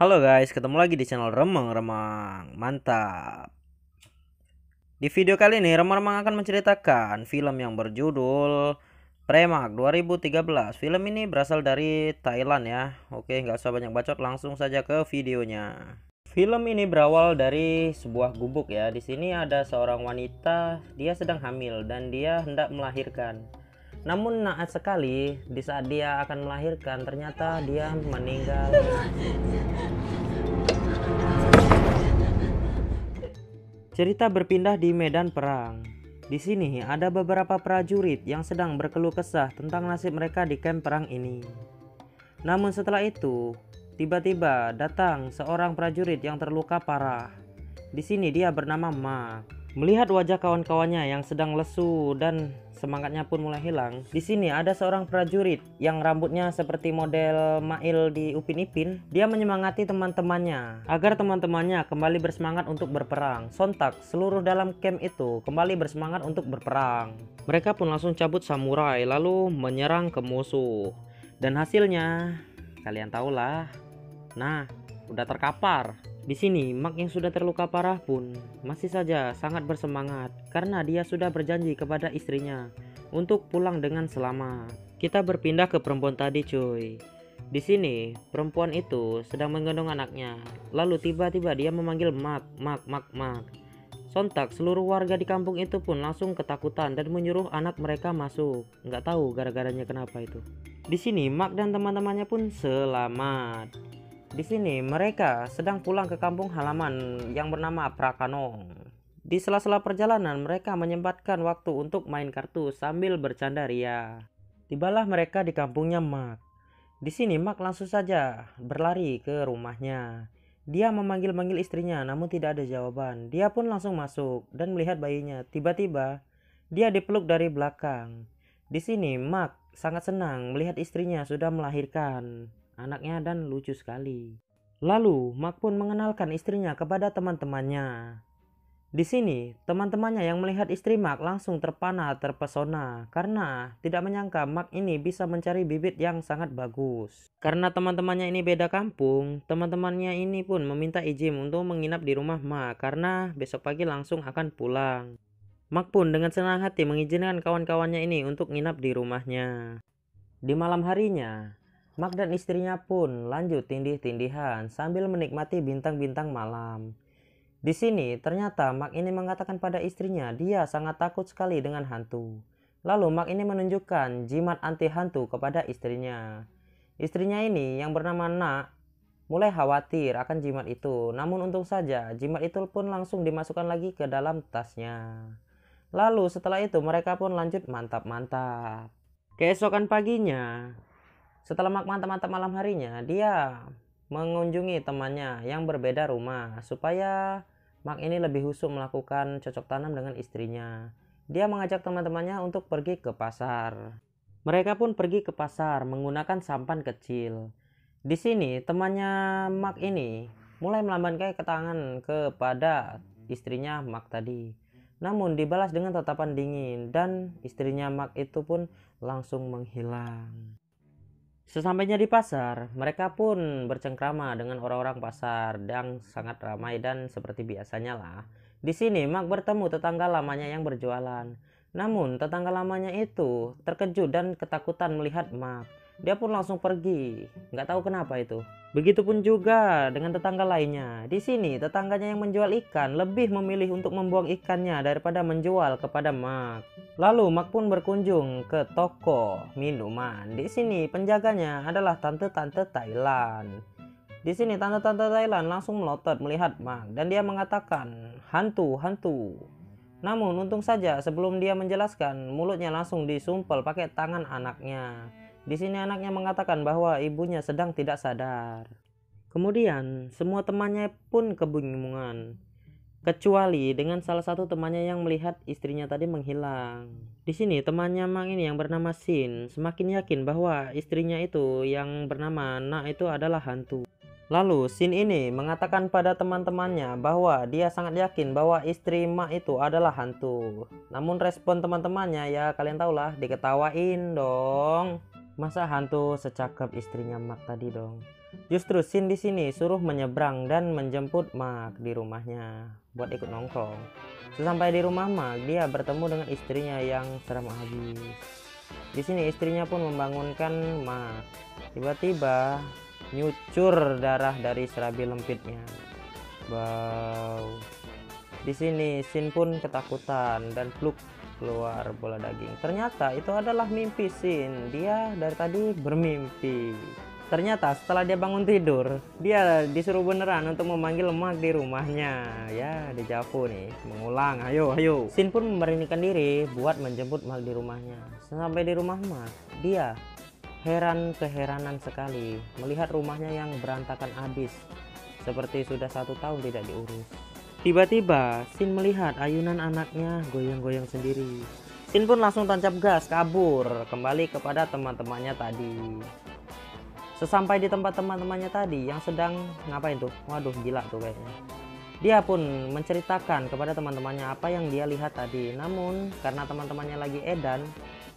Halo guys, ketemu lagi di channel Remang-Remang. Mantap. Di video kali ini Remang-Remang akan menceritakan film yang berjudul Premak 2013. Film ini berasal dari Thailand ya. Oke, nggak usah banyak bacot, langsung saja ke videonya. Film ini berawal dari sebuah gubuk ya. Di sini ada seorang wanita, dia sedang hamil dan dia hendak melahirkan. Namun naas sekali, di saat dia akan melahirkan ternyata dia meninggal. Cerita berpindah di medan perang. Di sini ada beberapa prajurit yang sedang berkeluh kesah tentang nasib mereka di kamp perang ini. Namun setelah itu, tiba-tiba datang seorang prajurit yang terluka parah. Di sini dia bernama Ma. Melihat wajah kawan-kawannya yang sedang lesu dan semangatnya pun mulai hilang. Di sini ada seorang prajurit yang rambutnya seperti model Mail di Upin Ipin. Dia menyemangati teman-temannya agar teman-temannya kembali bersemangat untuk berperang. Sontak seluruh dalam camp itu kembali bersemangat untuk berperang. Mereka pun langsung cabut samurai lalu menyerang ke musuh. Dan hasilnya kalian tahulah. Nah, udah terkapar. Di sini, Mark yang sudah terluka parah pun masih saja sangat bersemangat karena dia sudah berjanji kepada istrinya untuk pulang dengan selamat. Kita berpindah ke perempuan tadi, cuy. Di sini, perempuan itu sedang menggendong anaknya. Lalu tiba-tiba dia memanggil Mark. Sontak seluruh warga di kampung itu pun langsung ketakutan dan menyuruh anak mereka masuk. Nggak tahu gara-garanya kenapa itu. Di sini, Mark dan teman-temannya pun selamat. Di sini mereka sedang pulang ke kampung halaman yang bernama Prakanong. Di sela-sela perjalanan mereka menyempatkan waktu untuk main kartu sambil bercanda ria. Tibalah mereka di kampungnya Mark. Di sini Mark langsung saja berlari ke rumahnya. Dia memanggil-manggil istrinya namun tidak ada jawaban. Dia pun langsung masuk dan melihat bayinya. Tiba-tiba dia dipeluk dari belakang. Di sini Mark sangat senang melihat istrinya sudah melahirkan anaknya dan lucu sekali. Lalu Mark pun mengenalkan istrinya kepada teman-temannya. Di sini teman-temannya yang melihat istri Mark langsung terpesona karena tidak menyangka Mark ini bisa mencari bibit yang sangat bagus. Karena teman-temannya ini beda kampung, teman-temannya ini pun meminta izin untuk menginap di rumah Mark karena besok pagi langsung akan pulang. Mark pun dengan senang hati mengizinkan kawan-kawannya ini untuk nginap di rumahnya. Di malam harinya, Mark dan istrinya pun lanjut tindih-tindihan sambil menikmati bintang-bintang malam. Di sini ternyata Mark ini mengatakan pada istrinya dia sangat takut sekali dengan hantu. Lalu Mark ini menunjukkan jimat anti hantu kepada istrinya. Istrinya ini yang bernama Nak mulai khawatir akan jimat itu. Namun untung saja jimat itu pun langsung dimasukkan lagi ke dalam tasnya. Lalu setelah itu mereka pun lanjut mantap-mantap. Keesokan paginya, setelah Mark mantap-mantap malam harinya, dia mengunjungi temannya yang berbeda rumah supaya Mark ini lebih husuk melakukan cocok tanam dengan istrinya. Dia mengajak teman-temannya untuk pergi ke pasar. Mereka pun pergi ke pasar menggunakan sampan kecil. Di sini temannya Mark ini mulai melambaikan tangan kepada istrinya Mark tadi. Namun dibalas dengan tatapan dingin dan istrinya Mark itu pun langsung menghilang. Sesampainya di pasar, mereka pun bercengkrama dengan orang-orang pasar yang sangat ramai dan seperti biasanya lah. Di sini Mark bertemu tetangga lamanya yang berjualan. Namun tetangga lamanya itu terkejut dan ketakutan melihat Mark. Dia pun langsung pergi, nggak tahu kenapa itu. Begitupun juga dengan tetangga lainnya. Di sini tetangganya yang menjual ikan lebih memilih untuk membuang ikannya daripada menjual kepada Mark. Lalu Mark pun berkunjung ke toko minuman. Di sini penjaganya adalah tante-tante Thailand. Di sini tante-tante Thailand langsung melotot melihat Mark dan dia mengatakan, "Hantu, hantu." Namun untung saja sebelum dia menjelaskan, mulutnya langsung disumpel pakai tangan anaknya. Di sini anaknya mengatakan bahwa ibunya sedang tidak sadar. Kemudian semua temannya pun kebingungan, kecuali dengan salah satu temannya yang melihat istrinya tadi menghilang. Di sini temannya Mang ini yang bernama Shin semakin yakin bahwa istrinya itu yang bernama Na itu adalah hantu. Lalu Shin ini mengatakan pada teman-temannya bahwa dia sangat yakin bahwa istri Mak itu adalah hantu. Namun respon teman-temannya ya kalian tahulah, diketawain dong. Masa hantu secakep istrinya Mak tadi dong. Justru Shin di sini suruh menyeberang dan menjemput Mark di rumahnya buat ikut nongkrong. Sesampai di rumah Mark, dia bertemu dengan istrinya yang seram habis. Di sini istrinya pun membangunkan Mark. Tiba-tiba nyucur darah dari serabi lempitnya. Wow. Di sini Shin pun ketakutan dan pluk keluar bola daging. Ternyata itu adalah mimpi Shin. Dia dari tadi bermimpi. Ternyata setelah dia bangun tidur, dia disuruh beneran untuk memanggil Mark di rumahnya. Ya, dejavu nih, mengulang. Ayo, ayo. Shin pun memberanikan diri buat menjemput Mark di rumahnya. Sampai di rumah Mark, dia keheranan sekali melihat rumahnya yang berantakan habis, seperti sudah 1 tahun tidak diurus. Tiba-tiba Shin melihat ayunan anaknya goyang-goyang sendiri. Shin pun langsung tancap gas kabur kembali kepada teman-temannya tadi. Sesampai di tempat teman-temannya tadi yang sedang ngapain tuh? Waduh, gila tuh kayaknya. Dia pun menceritakan kepada teman-temannya apa yang dia lihat tadi. Namun karena teman-temannya lagi edan,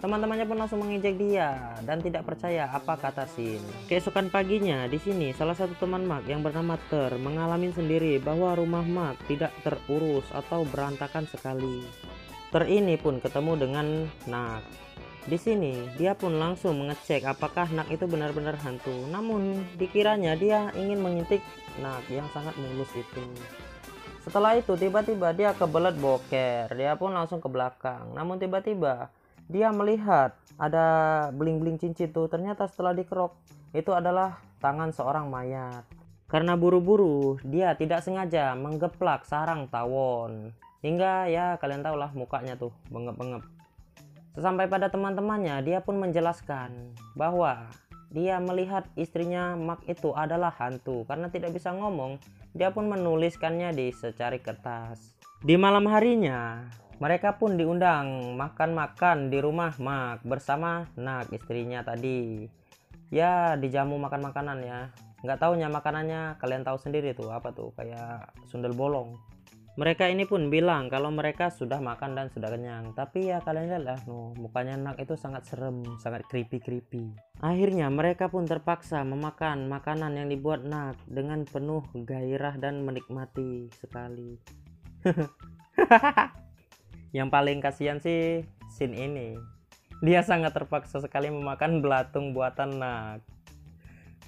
teman-temannya pun langsung mengejek dia dan tidak percaya apa kata Shin. Keesokan paginya di sini salah satu teman Mark yang bernama Ter mengalami sendiri bahwa rumah Mark tidak terurus atau berantakan sekali. Ter ini pun ketemu dengan Nak. Di sini dia pun langsung mengecek apakah Nak itu benar-benar hantu. Namun dikiranya dia ingin mengintip Nak yang sangat mulus itu. Setelah itu tiba-tiba dia kebelet boker. Dia pun langsung ke belakang. Namun tiba-tiba dia melihat ada bling-bling cincin tuh. Ternyata setelah dikerok itu adalah tangan seorang mayat. Karena buru-buru dia tidak sengaja menggeplak sarang tawon. Hingga ya kalian tahulah mukanya tuh bengep-bengep. Sesampai pada teman-temannya, dia pun menjelaskan bahwa dia melihat istrinya Mark itu adalah hantu. Karena tidak bisa ngomong, dia pun menuliskannya di secari kertas. Di malam harinya, mereka pun diundang makan-makan di rumah Mark bersama Nak istrinya tadi. Ya, dijamu makan makanan ya. Nggak taunya makanannya kalian tahu sendiri tuh apa tuh, kayak sundel bolong. Mereka ini pun bilang kalau mereka sudah makan dan sudah kenyang. Tapi ya kalian lihatlah, mukanya Nak itu sangat serem, sangat creepy. Akhirnya mereka pun terpaksa memakan makanan yang dibuat Nak dengan penuh gairah dan menikmati sekali. Yang paling kasihan sih Shin ini. Dia sangat terpaksa sekali memakan belatung buatan Nak.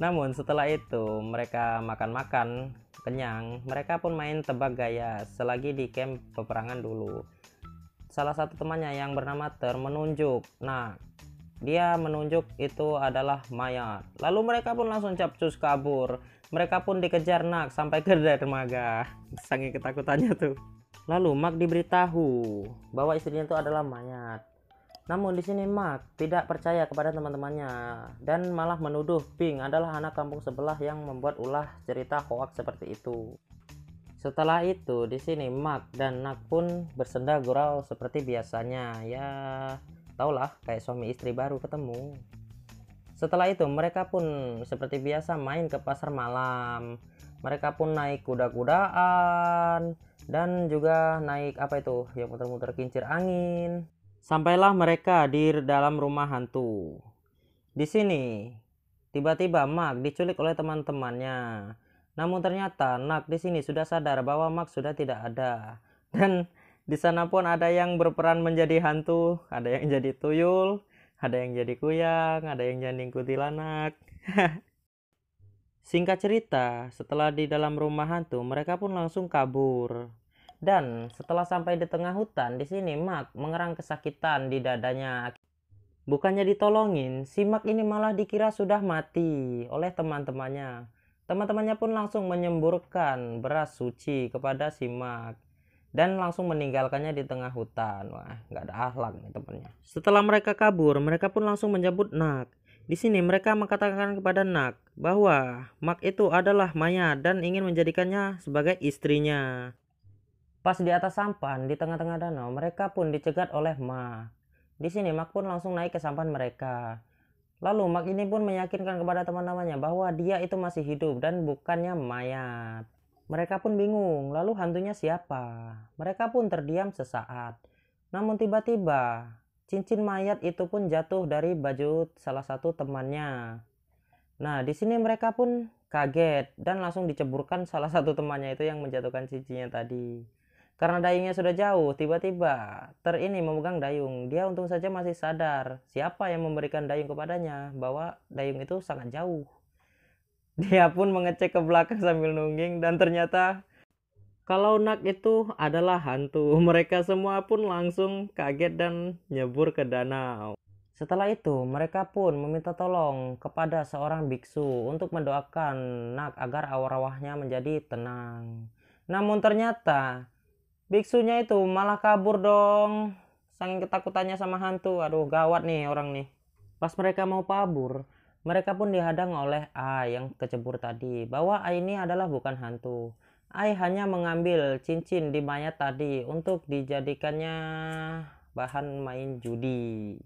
Namun setelah itu mereka makan-makan kenyang, mereka pun main tebak gaya selagi di camp peperangan dulu. Salah satu temannya yang bernama Ter menunjuk. Nah, dia menunjuk itu adalah mayat. Lalu mereka pun langsung capcus kabur. Mereka pun dikejar Nak sampai ke dermaga. Saking ketakutannya tuh. Lalu Mark diberitahu bahwa istrinya itu adalah mayat. Namun di sini Mark tidak percaya kepada teman-temannya dan malah menuduh Pink adalah anak kampung sebelah yang membuat ulah cerita hoax seperti itu. Setelah itu di sini Mark dan Nak pun bersenda gurau seperti biasanya. Ya, taulah kayak suami istri baru ketemu. Setelah itu mereka pun seperti biasa main ke pasar malam. Mereka pun naik kuda-kudaan dan juga naik apa itu yang muter-muter kincir angin. Sampailah mereka di dalam rumah hantu. Di sini tiba-tiba Mark diculik oleh teman-temannya. Namun ternyata Nak di sini sudah sadar bahwa Mark sudah tidak ada. Dan di sana pun ada yang berperan menjadi hantu, ada yang jadi tuyul, ada yang jadi kuyang, ada yang jadi kuntilanak. Singkat cerita, setelah di dalam rumah hantu, mereka pun langsung kabur. Dan setelah sampai di tengah hutan, di sini Mark mengerang kesakitan di dadanya. Bukannya ditolongin, si Mark ini malah dikira sudah mati oleh teman-temannya. Teman-temannya pun langsung menyemburkan beras suci kepada si Mark dan langsung meninggalkannya di tengah hutan. Wah, nggak ada akhlak nih temannya. Setelah mereka kabur, mereka pun langsung menjemput Nak. Di sini mereka mengatakan kepada Nak bahwa Mark itu adalah mayat dan ingin menjadikannya sebagai istrinya. Pas di atas sampan di tengah-tengah danau, mereka pun dicegat oleh Mark. Di sini Mark pun langsung naik ke sampan mereka. Lalu Mark ini pun meyakinkan kepada teman-temannya bahwa dia itu masih hidup dan bukannya mayat. Mereka pun bingung, lalu hantunya siapa? Mereka pun terdiam sesaat. Namun tiba-tiba cincin mayat itu pun jatuh dari baju salah satu temannya. Nah, di sini mereka pun kaget dan langsung diceburkan salah satu temannya itu yang menjatuhkan cincinnya tadi. Karena dayungnya sudah jauh, tiba-tiba ini memegang dayung. Dia untung saja masih sadar siapa yang memberikan dayung kepadanya, bahwa dayung itu sangat jauh. Dia pun mengecek ke belakang sambil nungging dan ternyata kalau Nak itu adalah hantu. Mereka semua pun langsung kaget dan nyebur ke danau. Setelah itu, mereka pun meminta tolong kepada seorang biksu untuk mendoakan Nak agar arwahnya menjadi tenang. Namun ternyata biksunya itu malah kabur dong. Saking ketakutannya sama hantu. Aduh, gawat nih orang nih. Pas mereka mau kabur, mereka pun dihadang oleh Ai yang kecebur tadi. Bahwa Ai ini adalah bukan hantu. Ai hanya mengambil cincin di mayat tadi untuk dijadikannya bahan main judi.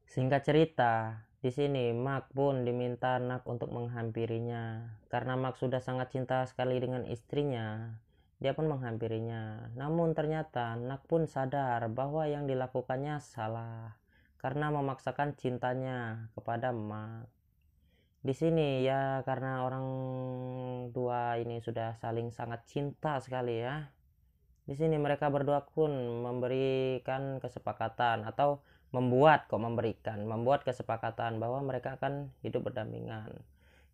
Singkat cerita, di sini Mark pun diminta Nak untuk menghampirinya. Karena Mark sudah sangat cinta sekali dengan istrinya, dia pun menghampirinya. Namun ternyata Nak pun sadar bahwa yang dilakukannya salah karena memaksakan cintanya kepada Mark. Di sini ya karena orang tua ini sudah saling sangat cinta sekali ya. Di sini mereka berdua pun memberikan kesepakatan atau membuat kesepakatan bahwa mereka akan hidup berdampingan.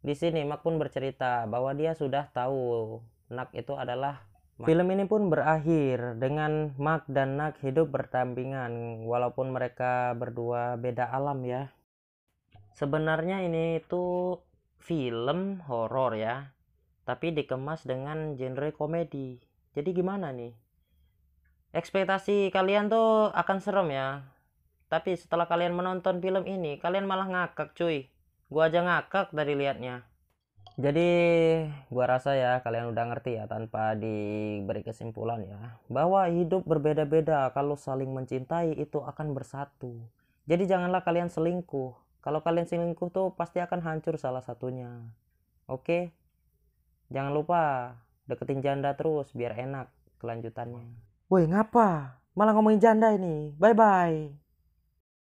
Di sini Mak pun bercerita bahwa dia sudah tahu Nak itu adalah film ini pun berakhir dengan Mak dan Nak hidup berdampingan walaupun mereka berdua beda alam ya. Sebenarnya ini itu film horor ya, tapi dikemas dengan genre komedi. Jadi gimana nih? Ekspektasi kalian tuh akan serem ya. Tapi setelah kalian menonton film ini, kalian malah ngakak cuy. Gua aja ngakak dari liatnya. Jadi gua rasa ya kalian udah ngerti ya tanpa diberi kesimpulan ya. Bahwa hidup berbeda-beda, kalau saling mencintai itu akan bersatu. Jadi janganlah kalian selingkuh. Kalau kalian selingkuh tuh pasti akan hancur salah satunya. Oke? Jangan lupa deketin janda terus biar enak kelanjutannya. Woi, ngapa? Malah ngomongin janda ini. Bye-bye.